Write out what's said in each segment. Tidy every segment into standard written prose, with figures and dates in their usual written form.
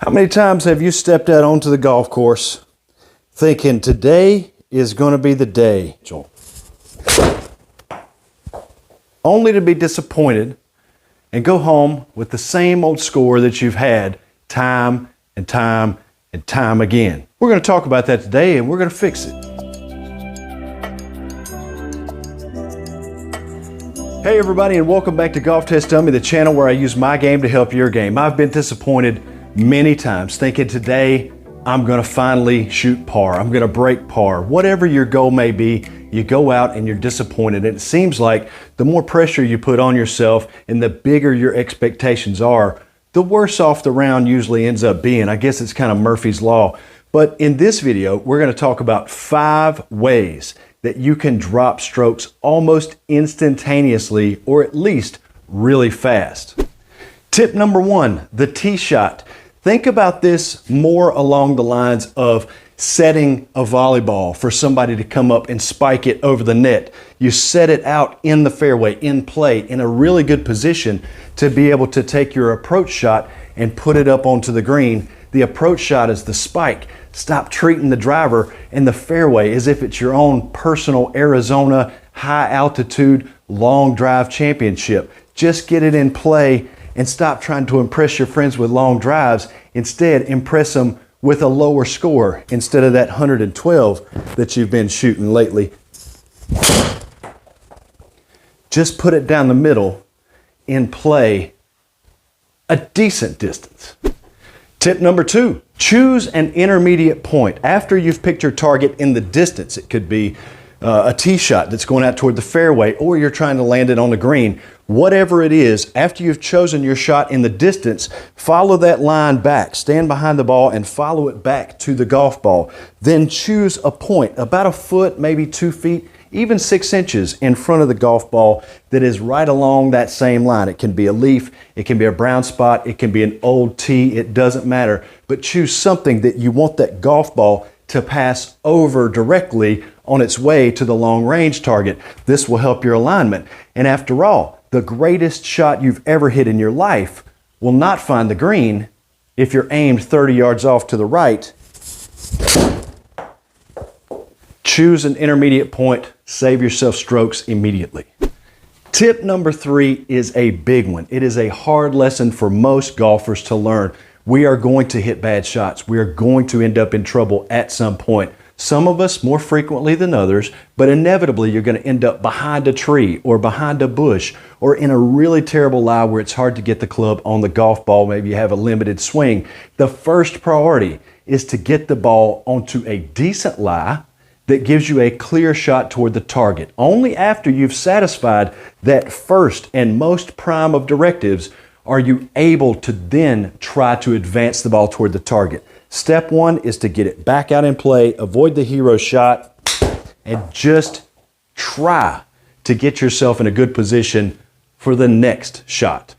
How many times have you stepped out onto the golf course thinking today is going to be the day, only to be disappointed and go home with the same old score that you've had time and time and time again? We're going to talk about that today, and we're going to fix it. Hey everybody, and welcome back to Golf Test Dummy, the channel where I use my game to help your game. I've been disappointed many times thinking today I'm going to finally shoot par, I'm going to break par. Whatever your goal may be, you go out and you're disappointed. And it seems like the more pressure you put on yourself and the bigger your expectations are, the worse off the round usually ends up being. I guess it's kind of Murphy's Law. But in this video, we're going to talk about 5 ways that you can drop strokes almost instantaneously, or at least really fast. Tip number 1, the tee shot. Think about this more along the lines of setting a volleyball for somebody to come up and spike it over the net. You set it out in the fairway, in play, in a really good position to be able to take your approach shot and put it up onto the green. The approach shot is the spike. Stop treating the driver and the fairway as if it's your own personal Arizona high altitude long drive championship. Just get it in play and stop trying to impress your friends with long drives. Instead, impress them with a lower score instead of that 112 that you've been shooting lately. Just put it down the middle in play a decent distance. Tip number 2, choose an intermediate point. After you've picked your target in the distance, it could be a tee shot that's going out toward the fairway, or you're trying to land it on the green. Whatever it is, after you've chosen your shot in the distance, follow that line back. Stand behind the ball and follow it back to the golf ball. Then choose a point about a foot, maybe 2 feet, even 6 inches in front of the golf ball that is right along that same line. It can be a leaf, it can be a brown spot, it can be an old tee, it doesn't matter. But choose something that you want that golf ball to pass over directly on its way to the long range target. This will help your alignment. And after all, the greatest shot you've ever hit in your life will not find the green if you're aimed 30 yards off to the right. Choose an intermediate point, save yourself strokes immediately. Tip number 3 is a big one. It is a hard lesson for most golfers to learn. We are going to hit bad shots. We are going to end up in trouble at some point. Some of us more frequently than others, but inevitably you're going to end up behind a tree or behind a bush or in a really terrible lie where it's hard to get the club on the golf ball. Maybe you have a limited swing. The first priority is to get the ball onto a decent lie that gives you a clear shot toward the target. Only after you've satisfied that first and most prime of directives are you able to then try to advance the ball toward the target. Step 1 is to get it back out in play, avoid the hero shot, and just try to get yourself in a good position for the next shot.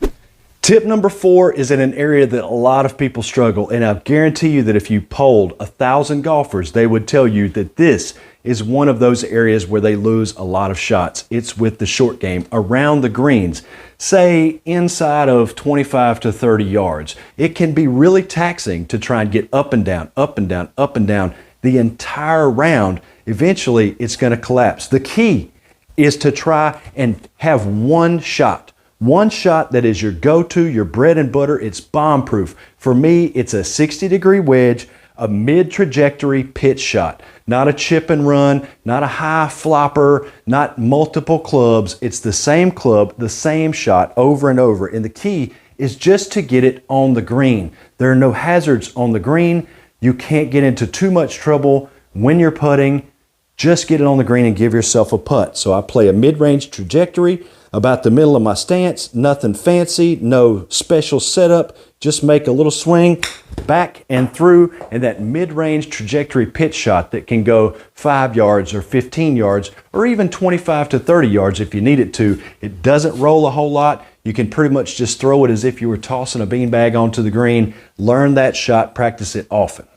Tip number 4 is in an area that a lot of people struggle, and I guarantee you that if you polled 1,000 golfers, they would tell you that this is one of those areas where they lose a lot of shots. It's with the short game, around the greens, say inside of 25 to 30 yards. It can be really taxing to try and get up and down, up and down, up and down the entire round. Eventually, it's going to collapse. The key is to try and have one shot that is your go-to, your bread and butter. It's bomb-proof. For me, it's a 60-degree wedge, a mid-trajectory pitch shot. Not a chip and run, not a high flopper, not multiple clubs. It's the same club, the same shot over and over. And the key is just to get it on the green. There are no hazards on the green. You can't get into too much trouble when you're putting. Just get it on the green and give yourself a putt. So I play a mid-range trajectory about the middle of my stance, nothing fancy, no special setup, just make a little swing back and through, and that mid-range trajectory pitch shot that can go 5 yards or 15 yards or even 25 to 30 yards if you need it to. It doesn't roll a whole lot. You can pretty much just throw it as if you were tossing a beanbag onto the green. Learn that shot, practice it often.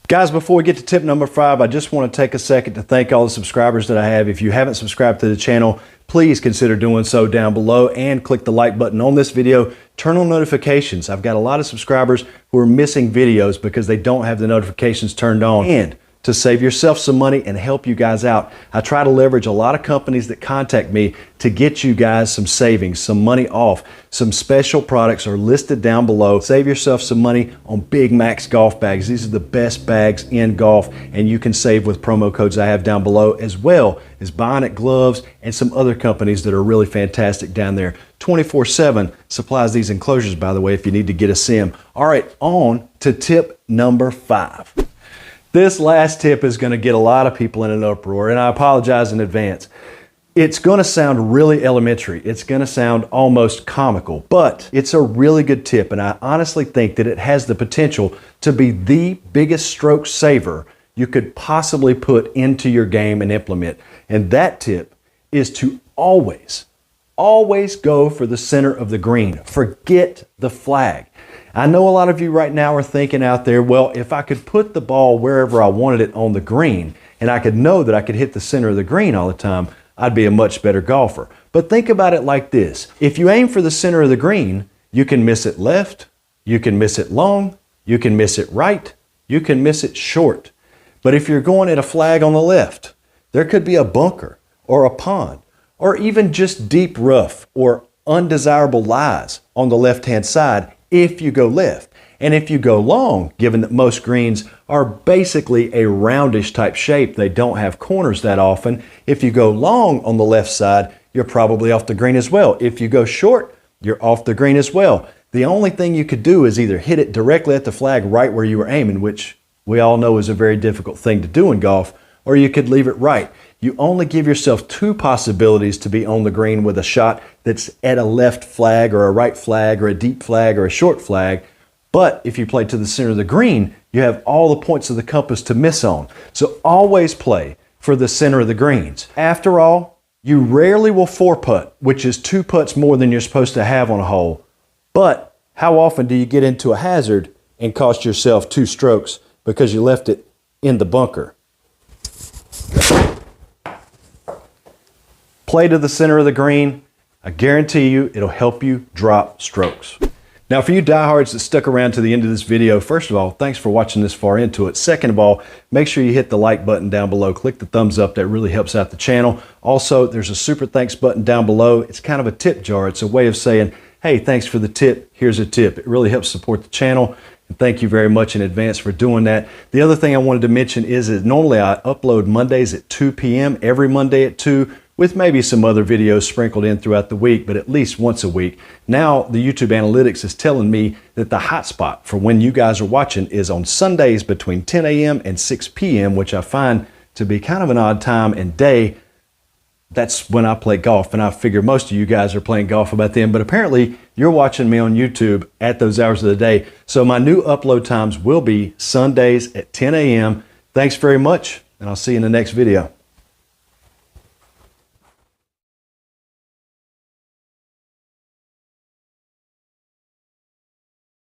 Guys, before we get to tip number 5, I just want to take a second to thank all the subscribers that I have. If you haven't subscribed to the channel, please consider doing so down below and click the like button on this video. Turn on notifications. I've got a lot of subscribers who are missing videos because they don't have the notifications turned on. And to save yourself some money and help you guys out, I try to leverage a lot of companies that contact me to get you guys some savings, some money off. Some special products are listed down below. Save yourself some money on Big Max golf bags. These are the best bags in golf, and you can save with promo codes I have down below, as well as Bionic gloves and some other companies that are really fantastic down there. 24/7 supplies these enclosures, by the way, if you need to get a sim. All right, on to tip number 5. This last tip is going to get a lot of people in an uproar, and I apologize in advance. It's going to sound really elementary. It's going to sound almost comical, but it's a really good tip, and I honestly think that it has the potential to be the biggest stroke saver you could possibly put into your game and implement. And that tip is to always go for the center of the green. Forget the flag. I know a lot of you right now are thinking out there, well, if I could put the ball wherever I wanted it on the green, and I could know that I could hit the center of the green all the time, I'd be a much better golfer. But think about it like this. If you aim for the center of the green, you can miss it left, you can miss it long, you can miss it right, you can miss it short. But if you're going at a flag on the left, there could be a bunker or a pond or even just deep rough or undesirable lies on the left-hand side if you go left. And if you go long, given that most greens are basically a roundish type shape, they don't have corners that often. If you go long on the left side, you're probably off the green as well. If you go short, you're off the green as well. The only thing you could do is either hit it directly at the flag right where you were aiming, which we all know is a very difficult thing to do in golf, or you could leave it right. You only give yourself 2 possibilities to be on the green with a shot that's at a left flag or a right flag or a deep flag or a short flag. But if you play to the center of the green, you have all the points of the compass to miss on. So always play for the center of the greens. After all, you rarely will 4-putt, which is 2 putts more than you're supposed to have on a hole. But how often do you get into a hazard and cost yourself 2 strokes because you left it in the bunker? Play to the center of the green. I guarantee you it'll help you drop strokes. Now, for you diehards that stuck around to the end of this video, first of all, thanks for watching this far into it. Second of all, make sure you hit the like button down below. Click the thumbs up. That really helps out the channel. Also, there's a super thanks button down below. It's kind of a tip jar. It's a way of saying, hey, thanks for the tip. Here's a tip. It really helps support the channel. And thank you very much in advance for doing that. The other thing I wanted to mention is that normally I upload Mondays at 2 p.m. every Monday at 2, with maybe some other videos sprinkled in throughout the week, but at least once a week. Now, the YouTube analytics is telling me that the hot spot for when you guys are watching is on Sundays between 10 a.m. and 6 p.m., which I find to be kind of an odd time and day. That's when I play golf, and I figure most of you guys are playing golf about then, but apparently you're watching me on YouTube at those hours of the day. So my new upload times will be Sundays at 10 a.m. Thanks very much, and I'll see you in the next video.